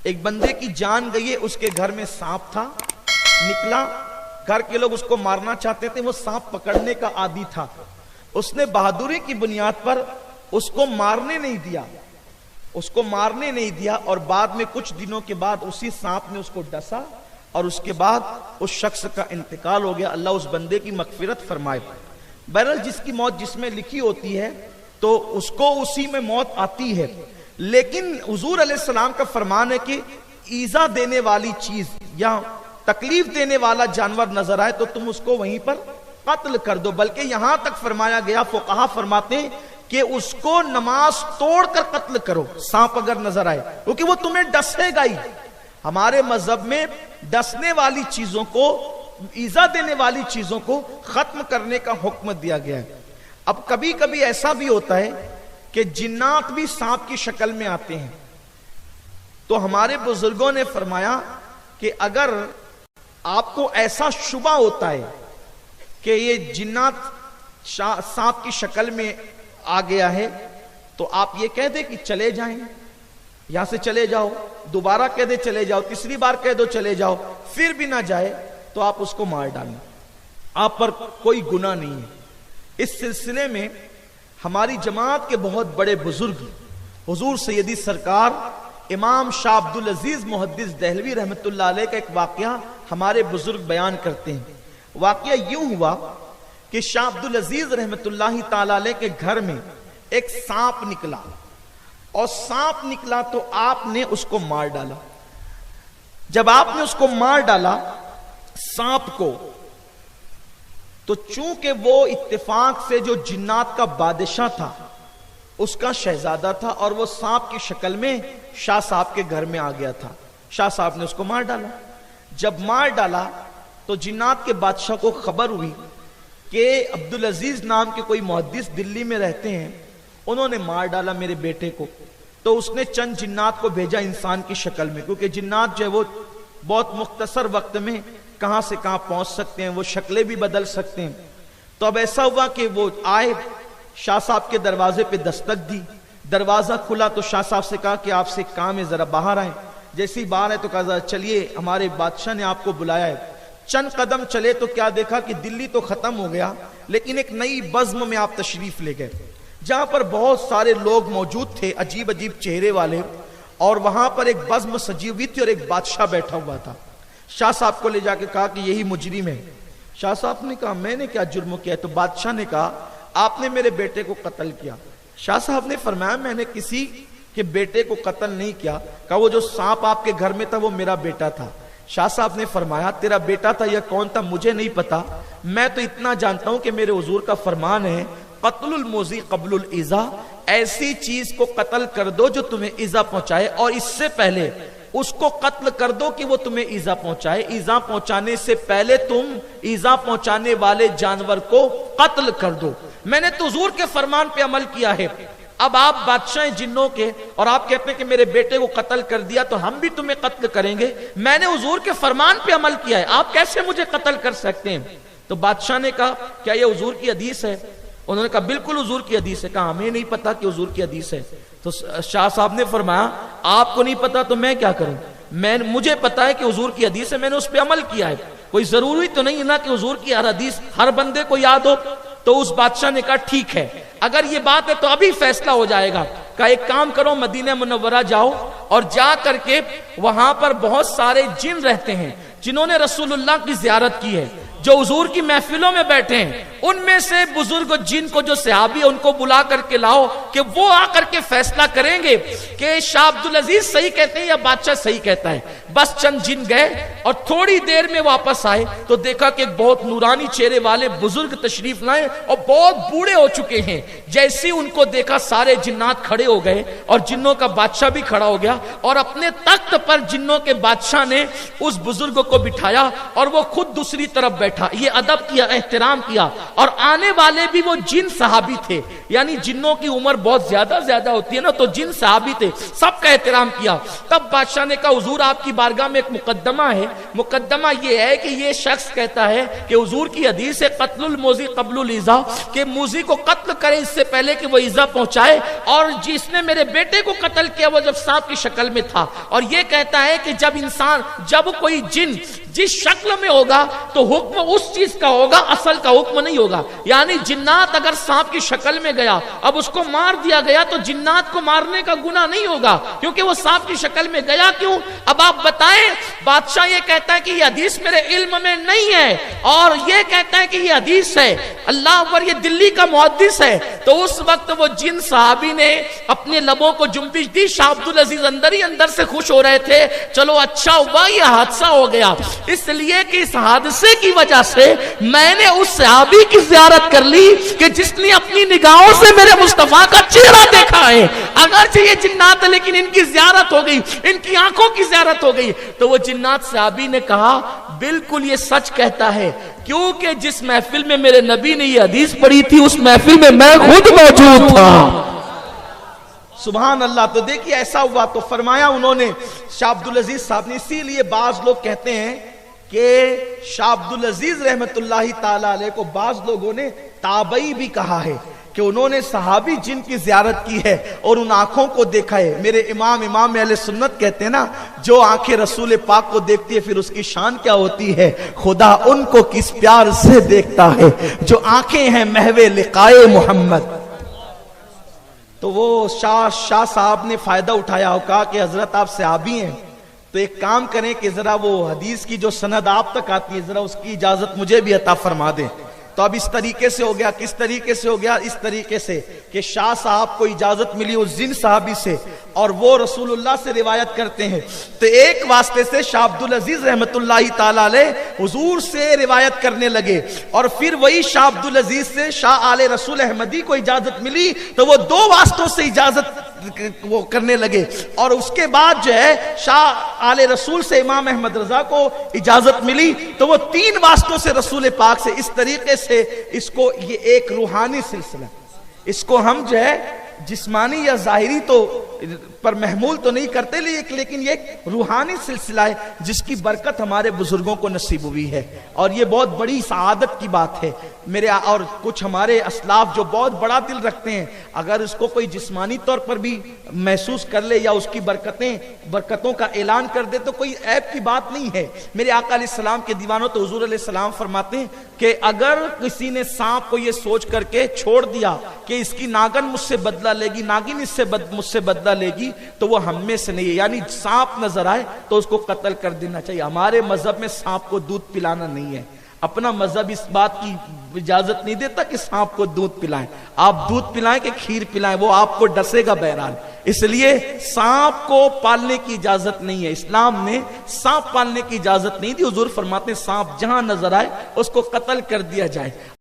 ایک بندے کی جان گئی ہے، اس کے گھر میں سانپ تھا، نکلا، گھر کے لوگ اس کو مارنا چاہتے تھے، وہ سانپ پکڑنے کا عادی تھا، اس نے بہادری کی بنیاد پر اس کو مارنے نہیں دیا، اور بعد میں کچھ دنوں کے بعد اسی سانپ نے اس کو ڈسا اور اس کے بعد اس شخص کا انتقال ہو گیا۔ اللہ اس بندے کی مغفرت فرمائے۔ بہرحال جس کی موت جس میں لکھی ہوتی ہے تو اس کو اسی میں موت آتی ہے، لیکن حضور علیہ السلام کا فرمان ہے کہ ایذا دینے والی چیز یا تکلیف دینے والا جانور نظر آئے تو تم اس کو وہیں پر قتل کر دو، بلکہ یہاں تک فرمایا گیا، فقہا فرماتے ہیں کہ اس کو نماز توڑ کر قتل کرو سانپ اگر نظر آئے، کیونکہ وہ تمہیں ڈسے گا ہی۔ ہمارے مذہب میں ڈسنے والی چیزوں کو، ایذا دینے والی چیزوں کو ختم کرنے کا حکم دیا گیا ہے۔ اب کبھی کبھی ایسا بھی ہوتا ہے کہ جنات بھی سانپ کی شکل میں آتے ہیں، تو ہمارے بزرگوں نے فرمایا کہ اگر آپ کو ایسا شبہ ہوتا ہے کہ یہ جنات سانپ کی شکل میں آ گیا ہے تو آپ یہ کہہ دیں کہ چلے جائیں، یہاں سے چلے جاؤ، دوبارہ کہہ دے چلے جاؤ، تیسری بار کہہ دو چلے جاؤ، پھر بھی نہ جائے تو آپ اس کو مار ڈالیں، آپ پر کوئی گناہ نہیں ہے۔ اس سلسلے میں ہماری جماعت کے بہت بڑے بزرگ حضور سیدی سرکار امام شاہ عبدالعزیز محدث دہلوی رحمۃ اللہ علیہ کا ایک واقعہ ہمارے بزرگ بیان کرتے ہیں۔ واقعہ یوں ہوا کہ شاہ عبدالعزیز رحمۃ اللہ تعالی علیہ کے گھر میں ایک سانپ نکلا، اور سانپ نکلا تو آپ نے اس کو مار ڈالا۔ جب آپ نے اس کو مار ڈالا سانپ کو، تو چونکہ وہ اتفاق سے جو جنات کا بادشاہ تھا اس کا شہزادہ تھا، اور وہ سانپ کی شکل میں شاہ صاحب کے گھر میں آ گیا تھا، شاہ صاحب نے اس کو مار ڈالا۔ جب مار ڈالا تو جنات کے بادشاہ کو خبر ہوئی کہ عبدالعزیز نام کے کوئی محدث دلی میں رہتے ہیں، انہوں نے مار ڈالا میرے بیٹے کو۔ تو اس نے چند جنات کو بھیجا انسان کی شکل میں، کیونکہ جنات جو ہے وہ بہت مختصر وقت میں کہاں سے کہاں پہنچ سکتے ہیں، وہ شکلیں بھی بدل سکتے ہیں۔ تو اب ایسا ہوا کہ وہ آئے، شاہ صاحب کے دروازے پہ دستک دی، دروازہ کھلا تو شاہ صاحب سے کہا کہ آپ سے کام ہے، ذرا باہر آئیں۔ جیسے ہی باہر آئے تو کہا چلیے ہمارے بادشاہ نے آپ کو بلایا ہے۔ چند قدم چلے تو کیا دیکھا کہ دلی تو ختم ہو گیا، لیکن ایک نئی بزم میں آپ تشریف لے گئے، جہاں پر بہت سارے لوگ موجود تھے عجیب عجیب چہرے والے، اور وہاں پر ایک بزم سجی ہوئی تھی اور ایک بادشاہ بیٹھا ہوا تھا۔ شاہ صاحب کو لے جا کے کہا کہ یہی مجرم ہے۔ شاہ صاحب نے کہا میں نے کیا جرم کیا ہے؟ تو بادشاہ نے کہا آپ نے میرے بیٹے کو قتل کیا۔ شاہ صاحب نے فرمایا میں نے کسی کے بیٹے کو قتل نہیں کیا۔ کہا وہ جو سانپ آپ کے گھر میں تھا وہ میرا بیٹا تھا۔ شاہ صاحب نے فرمایا تیرا بیٹا تھا یا کون تھا مجھے نہیں پتا، میں تو اتنا جانتا ہوں کہ میرے حضور کا فرمان ہے قتل الموذی قبل الایذا، ایسی چیز کو قتل کر دو جو تمہیں ایذا پہنچائے، اور اس سے پہلے اس کو قتل کر دو کہ وہ تمہیں ایذا پہنچائے، ایذا پہنچانے سے پہلے تم ایذا پہنچانے والے جانور کو قتل کر دو۔ میں نے تو حضور کے فرمان پہ عمل کیا ہے۔ اب آپ بادشاہ جنوں کے اور آپ کہتے ہیں کہ میرے بیٹے کو قتل کر دیا تو ہم بھی تمہیں قتل کریں گے، میں نے حضور کے فرمان پہ عمل کیا ہے، آپ کیسے مجھے قتل کر سکتے ہیں؟ تو بادشاہ نے کہا کیا یہ حضور کی حدیث ہے؟ انہوں نے کہا بالکل حضور کی حدیث ہے۔ کہا ہمیں نہیں پتا کہ حضور کی حدیث ہے۔ تو شاہ صاحب نے فرمایا آپ کو نہیں پتا تو میں کیا کروں، مجھے پتا ہے کہ حضور کی حدیث ہے، میں نے اس پہ عمل کیا ہے، کوئی ضروری تو نہیں نا کہ حضور کی ہر حدیث ہر بندے کو یاد ہو۔ تو اس بادشاہ نے کہا ٹھیک ہے اگر یہ بات ہے تو ابھی فیصلہ ہو جائے گا۔ کہا ایک کام کرو مدینہ منورہ جاؤ اور جا کر کے وہاں پر بہت سارے جن رہتے ہیں جنہوں نے رسول اللہ کی زیارت کی ہے، جو حضور کی محفلوں میں بیٹھے ہیں، ان میں سے بزرگ جن کو جو صحابی ان کو بلا کر کے لاؤ کہ وہ آ کر کے فیصلہ کریں گے کہ شاہ عبدالعزیز صحیح کہتے ہیں یا بادشاہ صحیح کہتا ہے۔ بس چند جن گئے اور تھوڑی دیر میں واپس آئے تو دیکھا کہ ایک بہت نورانی چہرے والے بزرگ تشریف لائے اور بہت بوڑھے ہو چکے ہیں۔ جیسے ان کو دیکھا سارے جنات کھڑے ہو گئے اور جنوں کا بادشاہ بھی کھڑا ہو گیا، اور اپنے تخت پر جنوں کے بادشاہ نے اس بزرگ کو بٹھایا اور وہ خود دوسری طرف بیٹھے۔ بیٹھا, یہ ادب کیا, احترام کیا. اور آنے والے بھی وہ جن صحابی تھے, یعنی جنوں کی عمر بہت زیادہ ہوتی ہے نا, تو جن صحابی تھے, سب کا احترام کیا. تب بادشاہ نے کہا حضور آپ کی بارگاہ میں ایک مقدمہ ہے. مقدمہ یہ ہے کہ یہ شخص کہتا ہے کہ حضور کی حدیث ہے قتل الموذی قبل الایذاء, کہ موذی کو قتل کرے اس سے پہلے کہ وہ ایذا پہنچائے. اور جس نے میرے بیٹے کو قتل کیا وہ جب سانپ کی شکل میں تھا. اور یہ کہتا ہے کہ جب کوئی جن جس شکل میں ہوگا تو حکم اس چیز کا ہوگا, اصل کا حکم نہیں ہوگا. یعنی جنات اگر سانپ کی شکل میں گیا, اب اس کو مار دیا گیا تو جنات کو مارنے کا گناہ نہیں ہوگا, کیونکہ وہ سانپ کی شکل میں گیا. کیوں؟ اب آپ بتائیں. بادشاہ یہ کہتا ہے کہ یہ حدیث میرے علم میں نہیں ہے, اور یہ کہتا ہے کہ یہ حدیث ہے, اللہ اکبر, یہ دلی کا محدث ہے. تو اس وقت وہ جن صحابی نے اپنے لبوں کو جنبش دی. شاہ عبدالعزیز اندر ہی اندر سے خوش ہو رہے تھے, چلو اچھا ہوا یہ حادثہ ہو گیا, اس لیے کہ اس حادثے کی وجہ سے میں نے اس صحابی کی زیارت کر لی کہ جس نے اپنی نگاہوں سے میرے مصطفیٰ کا چہرہ دیکھا ہے. اگرچہ یہ جنات ہے لیکن ان کی زیارت ہو گئی, ان کی آنکھوں کی زیارت ہو گئی. تو وہ جنات صحابی نے کہا بالکل یہ سچ کہتا ہے, کیونکہ جس محفل میں میرے نبی نے یہ حدیث پڑھی تھی اس محفل میں میں خود موجود تھا. سبحان اللہ. تو دیکھیے ایسا ہوا تو فرمایا انہوں نے شاہ عبدالعزیز صاحب نے. اسی لیے بعض لوگ کہتے ہیں کہ شاہ عبدالعزیز رحمت اللہ تعالی علیہ کو بعض لوگوں نے تابعی بھی کہا ہے, کہ انہوں نے صحابی جن کی زیارت کی ہے اور ان آنکھوں کو دیکھا ہے. میرے امام اہل سنت کہتے ہیں نا, جو آنکھیں رسول پاک کو دیکھتی ہے پھر اس کی شان کیا ہوتی ہے, خدا ان کو کس پیار سے دیکھتا ہے جو آنکھیں ہیں محو لقائے محمد. تو وہ شاہ صاحب نے فائدہ اٹھایا اور کہا کہ حضرت آپ صحابی ہیں, تو ایک کام کریں کہ ذرا وہ حدیث کی جو سند آپ تک آتی ہے ذرا اس کی اجازت مجھے بھی عطا فرما دیں. تو اب اس طریقے سے ہو گیا. کس طریقے سے ہو گیا؟ اس طریقے سے کہ شاہ صاحب کو اجازت ملی اس جن صحابی سے, اور وہ رسول اللہ سے روایت کرتے ہیں. تو ایک واسطے سے شاہ عبدالعزیز رحمت اللہ تعالی علیہ حضور سے روایت کرنے لگے, اور پھر وہی شاہ عبدالعزیز سے شاہ آل رسول احمدی کو اجازت ملی, تو وہ دو واسطوں سے اجازت وہ کرنے لگے. اور اس کے بعد جو ہے شاہ آل رسول سے امام احمد رضا کو اجازت ملی, تو وہ تین واسطوں سے رسول پاک سے. اس طریقے سے اس کو یہ ایک روحانی سلسلہ, اس کو ہم جو ہے جسمانی یا ظاہری تو پر محمول تو نہیں کرتے, لیکن یہ ایک روحانی سلسلہ ہے جس کی برکت ہمارے بزرگوں کو نصیب ہوئی ہے, اور یہ بہت بڑی سعادت کی بات ہے. میرے اور کچھ ہمارے اسلاف جو بہت بڑا دل رکھتے ہیں, اگر اس کو کوئی جسمانی طور پر بھی محسوس کر لے یا اس کی برکتوں کا اعلان کر دے تو کوئی عیب کی بات نہیں ہے. میرے آقا علیہ السلام کے دیوانوں تو حضور علیہ السلام فرماتے ہیں کہ اگر کسی نے سانپ کو یہ سوچ کر کے چھوڑ دیا کہ اس کی ناگن مجھ سے بدلہ لے گی, ناگن مجھ سے بدلہ لے گی, تو وہ ہم میں سے نہیں ہے. یعنی سانپ نظر آئے تو اس کو قتل کر دینا چاہیے. ہمارے مذہب میں سانپ کو دودھ پلانا نہیں ہے. اپنا مذہب اس بات کی اجازت نہیں دیتا کہ سانپ کو دودھ پلائیں. آپ دودھ پلائیں کہ کھیر پلائیں, وہ آپ کو ڈسے گا بہرحال. اس لیے سانپ کو پالنے کی اجازت نہیں ہے. اسلام نے سانپ پالنے کی اجازت نہیں دی. حضور فرماتے ہیں سانپ جہاں نظر آئے اس کو قتل کر دیا جائے.